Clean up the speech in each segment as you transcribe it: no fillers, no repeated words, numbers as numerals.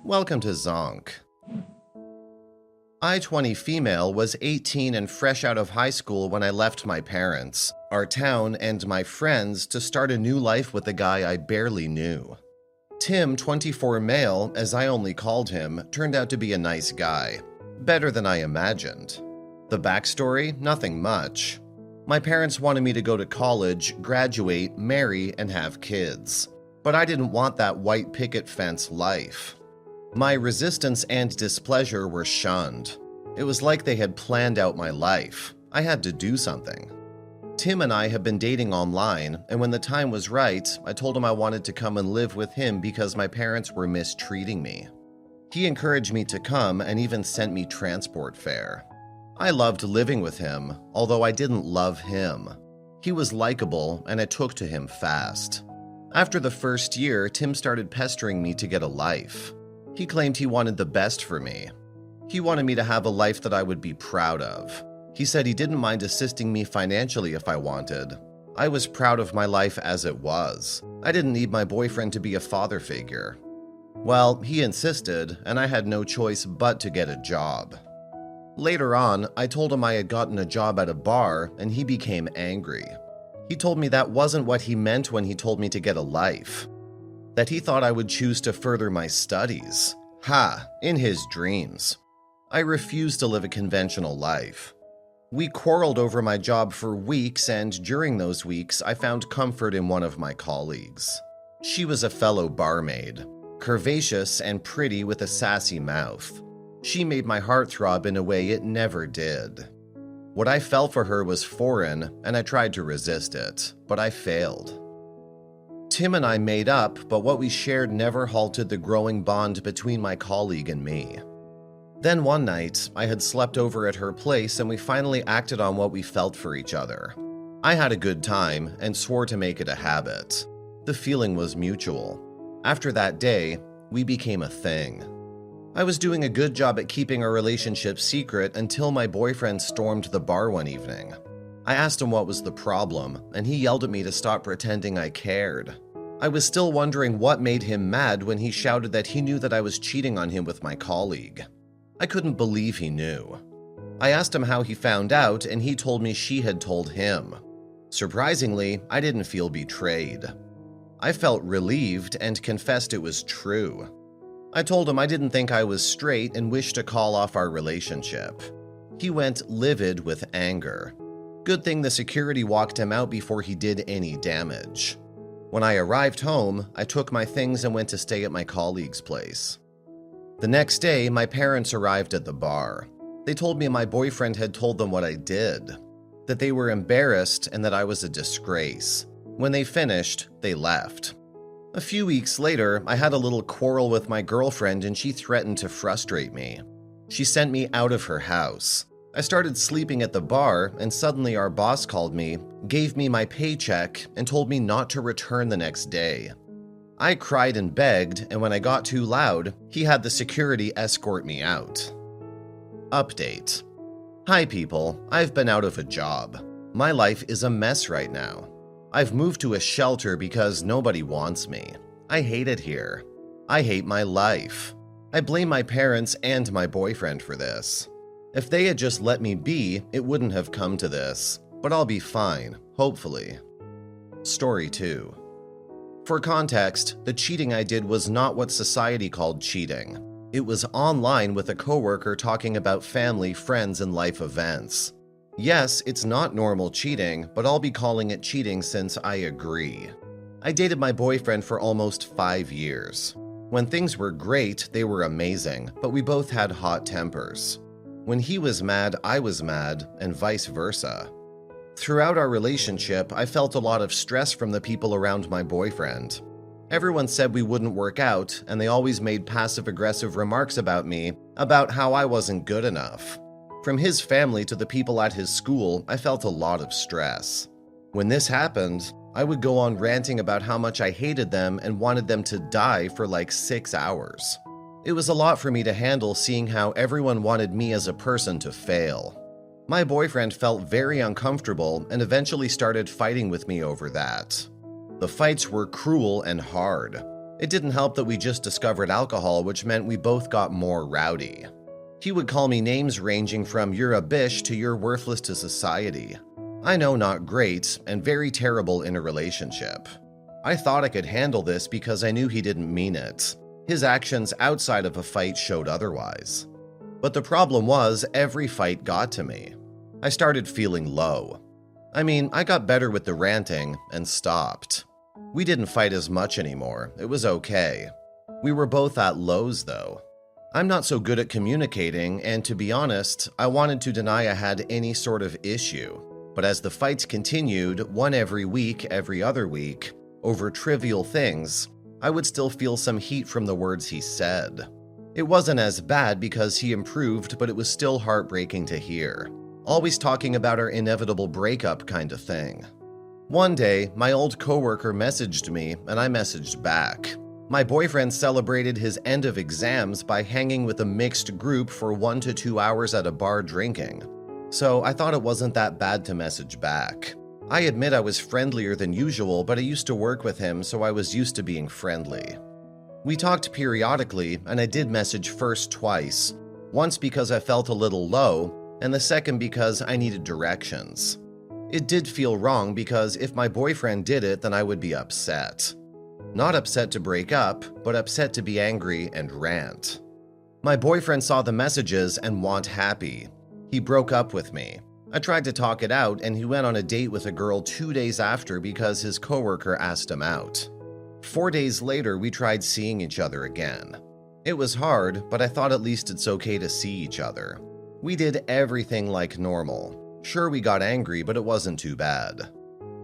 Welcome to Zonk. I-20 female was 18 and fresh out of high school when I left my parents, our town, and my friends to start a new life with a guy I barely knew. Tim, 24 male, as I only called him, turned out to be a nice guy. Better than I imagined. The backstory? Nothing much. My parents wanted me to go to college, graduate, marry, and have kids. But I didn't want that white picket fence life. My resistance and displeasure were shunned. It was like they had planned out my life. I had to do something. Tim and I had been dating online, and when the time was right, I told him I wanted to come and live with him because my parents were mistreating me. He encouraged me to come and even sent me transport fare. I loved living with him, although I didn't love him. He was likable, and I took to him fast. After the first year, Tim started pestering me to get a life. He claimed he wanted the best for me. He wanted me to have a life that I would be proud of. He said he didn't mind assisting me financially if I wanted. I was proud of my life as it was. I didn't need my boyfriend to be a father figure. Well, he insisted, and I had no choice but to get a job. Later on, I told him I had gotten a job at a bar, and he became angry. He told me that wasn't what he meant when he told me to get a life. That he thought I would choose to further my studies. Ha, in his dreams. I refused to live a conventional life. We quarreled over my job for weeks, and during those weeks, I found comfort in one of my colleagues. She was a fellow barmaid, curvaceous and pretty with a sassy mouth. She made my heart throb in a way it never did. What I felt for her was foreign, and I tried to resist it, but I failed. Tim and I made up, but what we shared never halted the growing bond between my colleague and me. Then one night, I had slept over at her place and we finally acted on what we felt for each other. I had a good time and swore to make it a habit. The feeling was mutual. After that day, we became a thing. I was doing a good job at keeping our relationship secret until my boyfriend stormed the bar one evening. I asked him what was the problem, and he yelled at me to stop pretending I cared. I was still wondering what made him mad when he shouted that he knew that I was cheating on him with my colleague. I couldn't believe he knew. I asked him how he found out, and he told me she had told him. Surprisingly, I didn't feel betrayed. I felt relieved and confessed it was true. I told him I didn't think I was straight and wished to call off our relationship. He went livid with anger. Good thing the security walked him out before he did any damage. When I arrived home, I took my things and went to stay at my colleague's place. The next day, my parents arrived at the bar. They told me my boyfriend had told them what I did, that they were embarrassed and that I was a disgrace. When they finished, they left. A few weeks later, I had a little quarrel with my girlfriend and she threatened to frustrate me. She sent me out of her house. I started sleeping at the bar, and suddenly our boss called me, gave me my paycheck, and told me not to return the next day. I cried and begged, and when I got too loud, he had the security escort me out. Update. Hi people, I've been out of a job. My life is a mess right now. I've moved to a shelter because nobody wants me. I hate it here. I hate my life. I blame my parents and my boyfriend for this. If they had just let me be, it wouldn't have come to this, but I'll be fine, hopefully. Story 2. For context, the cheating I did was not what society called cheating. It was online with a coworker talking about family, friends, and life events. Yes, it's not normal cheating, but I'll be calling it cheating since I agree. I dated my boyfriend for almost 5 years. When things were great, they were amazing, but we both had hot tempers. When he was mad, I was mad, and vice versa. Throughout our relationship, I felt a lot of stress from the people around my boyfriend. Everyone said we wouldn't work out, and they always made passive-aggressive remarks about me, about how I wasn't good enough. From his family to the people at his school, I felt a lot of stress. When this happened, I would go on ranting about how much I hated them and wanted them to die for like 6 hours. It was a lot for me to handle seeing how everyone wanted me as a person to fail. My boyfriend felt very uncomfortable and eventually started fighting with me over that. The fights were cruel and hard. It didn't help that we just discovered alcohol, which meant we both got more rowdy. He would call me names ranging from "you're a bish" to "you're worthless to society." I know, not great, and very terrible in a relationship. I thought I could handle this because I knew he didn't mean it. His actions outside of a fight showed otherwise. But the problem was, every fight got to me. I started feeling low. I mean, I got better with the ranting and stopped. We didn't fight as much anymore. It was okay. We were both at lows, though. I'm not so good at communicating, and to be honest, I wanted to deny I had any sort of issue. But as the fights continued, one every week, every other week, over trivial things, I would still feel some heat from the words he said. It wasn't as bad because he improved, but it was still heartbreaking to hear. Always talking about our inevitable breakup kind of thing. One day, my old coworker messaged me, and I messaged back. My boyfriend celebrated his end of exams by hanging with a mixed group for 1 to 2 hours at a bar drinking. So I thought it wasn't that bad to message back. I admit I was friendlier than usual, but I used to work with him, so I was used to being friendly. We talked periodically, and I did message first twice. Once because I felt a little low, and the second because I needed directions. It did feel wrong because if my boyfriend did it, then I would be upset. Not upset to break up, but upset to be angry and rant. My boyfriend saw the messages and wasn't happy. He broke up with me. I tried to talk it out, and he went on a date with a girl 2 days after because his coworker asked him out. 4 days later, we tried seeing each other again. It was hard, but I thought at least it's okay to see each other. We did everything like normal. Sure, we got angry, but it wasn't too bad.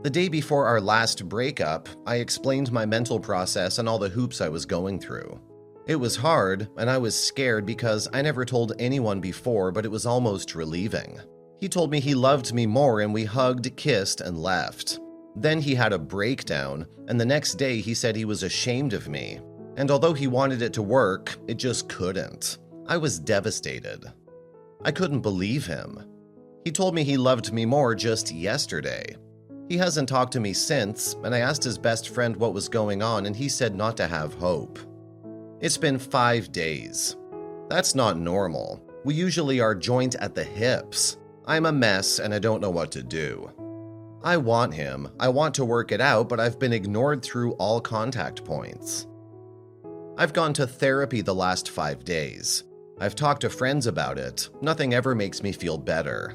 The day before our last breakup, I explained my mental process and all the hoops I was going through. It was hard, and I was scared because I never told anyone before, but it was almost relieving. He told me he loved me more, and we hugged, kissed, and left. Then he had a breakdown, and the next day he said he was ashamed of me. And although he wanted it to work, it just couldn't. I was devastated. I couldn't believe him. He told me he loved me more just yesterday. He hasn't talked to me since, and I asked his best friend what was going on, and he said not to have hope. It's been 5 days. That's not normal. We usually are joint at the hips. I'm a mess, and I don't know what to do. I want him. I want to work it out, but I've been ignored through all contact points. I've gone to therapy the last 5 days. I've talked to friends about it. Nothing ever makes me feel better.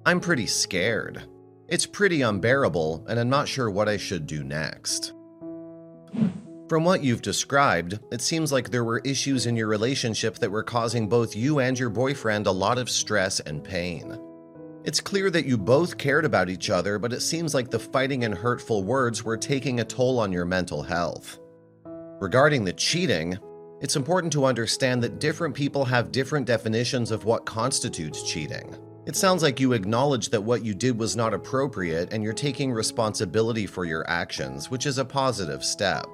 I'm pretty scared. It's pretty unbearable, and I'm not sure what I should do next. From what you've described, it seems like there were issues in your relationship that were causing both you and your boyfriend a lot of stress and pain. It's clear that you both cared about each other, but it seems like the fighting and hurtful words were taking a toll on your mental health. Regarding the cheating, it's important to understand that different people have different definitions of what constitutes cheating. It sounds like you acknowledge that what you did was not appropriate and you're taking responsibility for your actions, which is a positive step.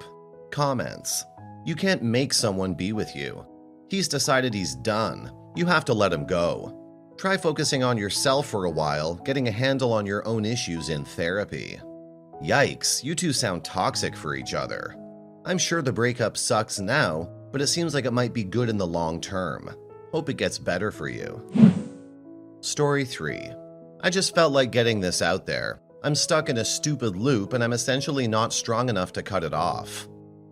Comments. You can't make someone be with you. He's decided he's done. You have to let him go. Try focusing on yourself for a while, getting a handle on your own issues in therapy. Yikes, you two sound toxic for each other. I'm sure the breakup sucks now, but it seems like it might be good in the long term. Hope it gets better for you. Story 3. I just felt like getting this out there. I'm stuck in a stupid loop and I'm essentially not strong enough to cut it off.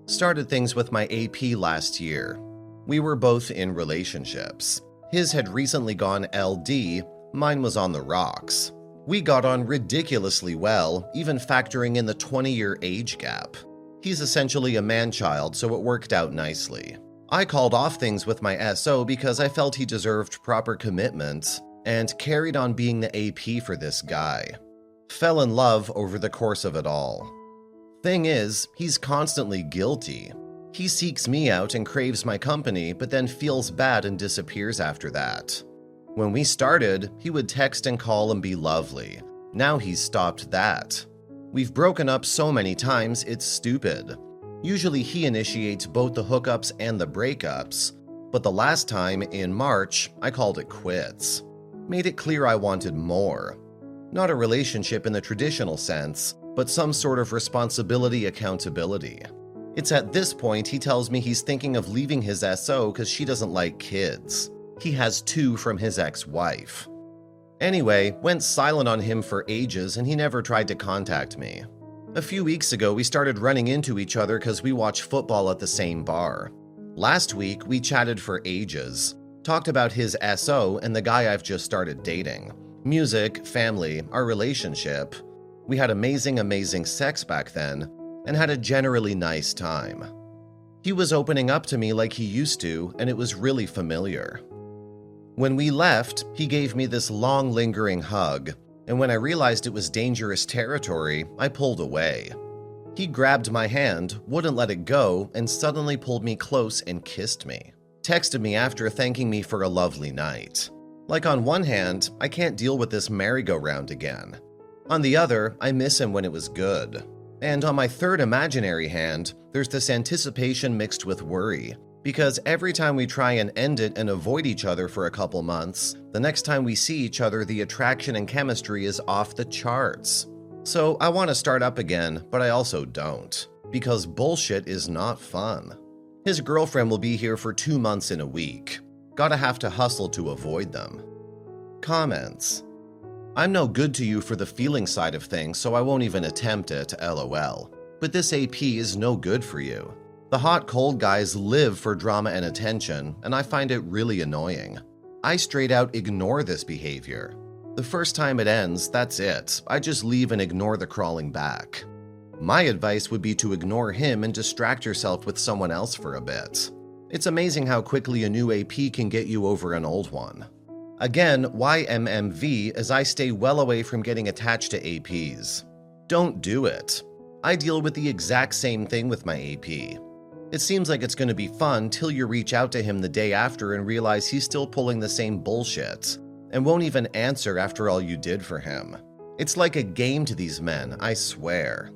Started things with my AP last year. We were both in relationships. His had recently gone LD, mine was on the rocks. We got on ridiculously well, even factoring in the 20-year age gap. He's essentially a man-child, so it worked out nicely. I called off things with my SO because I felt he deserved proper commitment, and carried on being the AP for this guy. Fell in love over the course of it all. Thing is, he's constantly guilty. He seeks me out and craves my company, but then feels bad and disappears after that. When we started, he would text and call and be lovely. Now he's stopped that. We've broken up so many times, it's stupid. Usually he initiates both the hookups and the breakups, but the last time, in March, I called it quits. Made it clear I wanted more. Not a relationship in the traditional sense, but some sort of responsibility accountability. It's at this point he tells me he's thinking of leaving his SO because she doesn't like kids. He has 2 from his ex-wife. Anyway, went silent on him for ages and he never tried to contact me. A few weeks ago, we started running into each other because we watch football at the same bar. Last week, we chatted for ages, talked about his SO and the guy I've just started dating, music, family, our relationship. We had amazing sex back then and had a generally nice time. He was opening up to me like he used to, and it was really familiar. When we left, he gave me this long lingering hug, and when I realized it was dangerous territory, I pulled away. He grabbed my hand, wouldn't let it go, and suddenly pulled me close and kissed me. Texted me after thanking me for a lovely night. Like on one hand, I can't deal with this merry-go-round again. On the other, I miss him when it was good. And on my third imaginary hand, there's this anticipation mixed with worry. Because every time we try and end it and avoid each other for a couple months, the next time we see each other, the attraction and chemistry is off the charts. So I want to start up again, but I also don't. Because bullshit is not fun. His girlfriend will be here for 2 months in a week. Gotta have to hustle to avoid them. Comments. I'm no good to you for the feeling side of things, so I won't even attempt it, lol. But this AP is no good for you. The hot cold guys live for drama and attention, and I find it really annoying. I straight out ignore this behavior. The first time it ends, that's it. I just leave and ignore the crawling back. My advice would be to ignore him and distract yourself with someone else for a bit. It's amazing how quickly a new AP can get you over an old one. Again, YMMV, as I stay well away from getting attached to APs. Don't do it. I deal with the exact same thing with my AP. It seems like it's going to be fun till you reach out to him the day after and realize he's still pulling the same bullshit and won't even answer after all you did for him. It's like a game to these men, I swear.